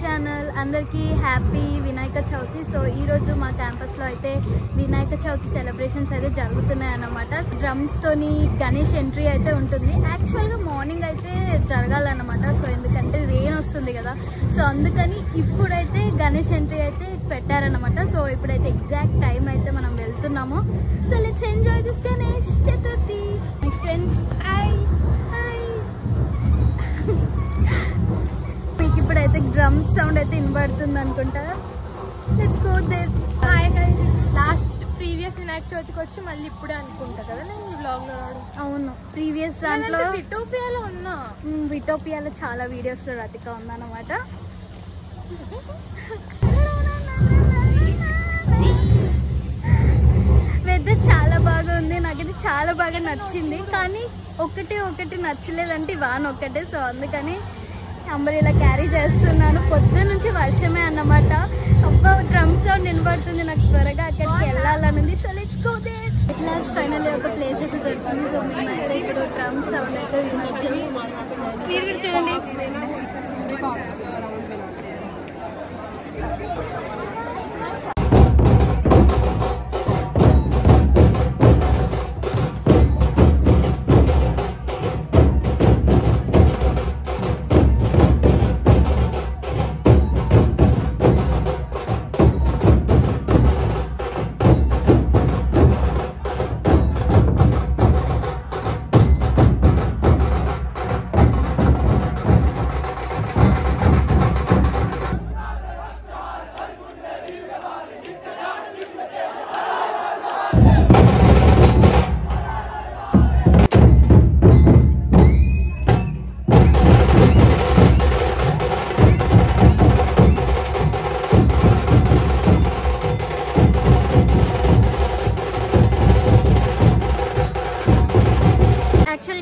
Channel. అందరికీ happy Vinayaka Chavithi. So ఈరోజు మా క్యాంపస్లో అయితే వినాయక చవితి సెలబ్రేషన్స్ అయితే జరుగుతున్నాయి అన్నమాట. డ్రమ్స్తోని గణేష్ ఎంట్రీ అయితే ఉంటుంది. యాక్చువల్గా మార్నింగ్ అయితే జరగాలన్నమాట. సో ఎందుకంటే రెయిన్ వస్తుంది కదా, సో అందుకని ఇప్పుడైతే గణేష్ ఎంట్రీ అయితే పెట్టారన్నమాట. సో ఇప్పుడైతే ఎగ్జాక్ట్ టైం అయితే మనం వెళ్తున్నాము. So let's enjoy this Ganesh Chaturthi. My friend hi hi. మీకు ఇప్పుడైతే డ్రమ్ సౌండ్ అయితే వినబడుతుంది అనుకుంటా. Let's go there. Hi guys, last previous వినాయక చవితికి వచ్చి మళ్ళీ ఇప్పుడే అనుకుంటా కదా నేను ఈ వ్లాగ్ లో రావడం. అవును, ప్రీవియస్ దాంట్లో విటోపియాలో ఉన్నా. విటోపియాలో చాలా వీడియోస్ లో రతిక ఉందన్నమాట. వెదర్ చాలా బాగా ఉంది, నాకైతే చాలా బాగా నచ్చింది. కానీ ఒకటి నచ్చలేదంటే వాన్ ఒక్కటే. సో అందుకని అంబరీలా క్యారీ చేస్తున్నాను. పొద్దున్న నుంచి వర్షమే అన్నమాట. అబ్బా డ్రమ్ సౌండ్ వినబడుతుంది, నాకు త్వరగా అక్కడికి వెళ్ళాలనుంది. So let's go there. At last finally ఒక ప్లేస్ అయితే దొరికింది. సో మేమైతే ఇప్పుడు డ్రమ్ సౌండ్ అయితే వినొచ్చు. మీరు కూడా చూడండి.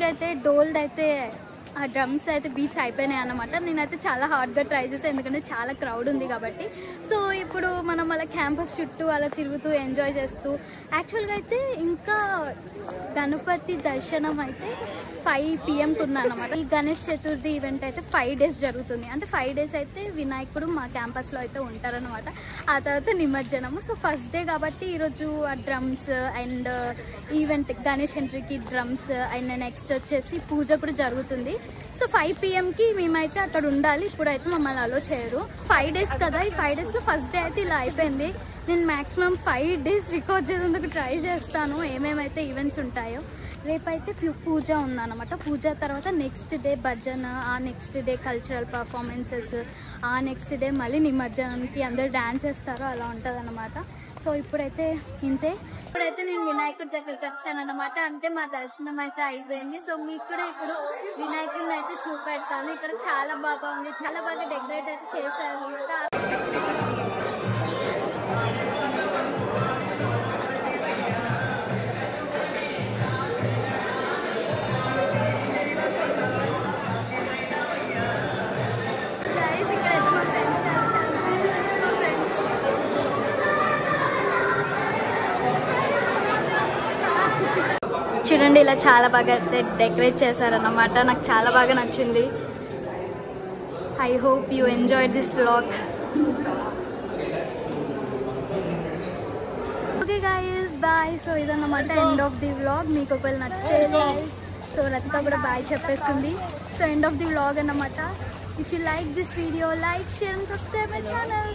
అయితే డోల్డ్ అయితే ఆ డ్రమ్స్ అయితే బీట్స్ అయిపోయినాయి అన్నమాట. నేనైతే చాలా హార్డ్గా ట్రై చేసాను, ఎందుకంటే చాలా క్రౌడ్ ఉంది కాబట్టి. సో ఇప్పుడు మనం అలా క్యాంపస్ చుట్టూ అలా తిరుగుతూ ఎంజాయ్ చేస్తూ, యాక్చువల్గా అయితే ఇంకా గణపతి దర్శనం అయితే 5 PM ఉందన్నమాట. ఈ గణేష్ చతుర్థి ఈవెంట్ అయితే 5 days జరుగుతుంది. అంటే 5 days అయితే వినాయకుడు మా క్యాంపస్లో అయితే ఉంటారనమాట. ఆ తర్వాత నిమజ్జనము. సో ఫస్ట్ డే కాబట్టి ఈరోజు ఆ డ్రమ్స్ అండ్ ఈవెంట్ గణేష్ ఎంట్రీకి డ్రమ్స్ అండ్ నెక్స్ట్ వచ్చేసి పూజ కూడా జరుగుతుంది. సో 5 PMకి మేమైతే అక్కడ ఉండాలి. ఇప్పుడైతే మమ్మల్ని అలో చేయరు. 5 days కదా, ఈ 5 daysలో ఫస్ట్ డే అయితే ఇలా అయిపోయింది. నేను మ్యాక్సిమం 5 days రికార్డ్ చేసేందుకు ట్రై చేస్తాను ఏమేమైతే ఈవెంట్స్ ఉంటాయో. రేపైతే పూజ ఉందన్నమాట. పూజ తర్వాత నెక్స్ట్ డే భజన, ఆ నెక్స్ట్ డే కల్చరల్ పర్ఫార్మెన్సెస్, ఆ నెక్స్ట్ డే మళ్ళీ నిమజ్జనానికి అందరు డ్యాన్స్ చేస్తారు, అలా ఉంటుంది అన్నమాట. సో ఇప్పుడైతే ఇంతే. ఇప్పుడైతే నేను వినాయకుడి దగ్గరికి వచ్చానన్నమాట. అంటే మా దర్శనం అయితే అయిపోయింది. సో మీకు కూడా ఇప్పుడు వినాయకుడిని అయితే చూపెడతాను. ఇక్కడ చాలా బాగా ఉంది, చాలా బాగా డెకరేట్ అయితే చేశారు అన్నమాట. చూడండి, ఇలా చాలా బాగా డెకరేట్ చేశారన్నమాట. నాకు చాలా బాగా నచ్చింది. I hope you enjoyed this vlog. Okay guys, bye. So ఇదన్నమాట ఎండ్ ఆఫ్ ది వ్లాగ్. మీకు ఒకవేళ నచ్చితే లైక్. సో రతిక కూడా బాయ్ చెప్పేస్తుంది. So end of the vlog అన్నమాట. If you like this video, like, share and subscribe my channel.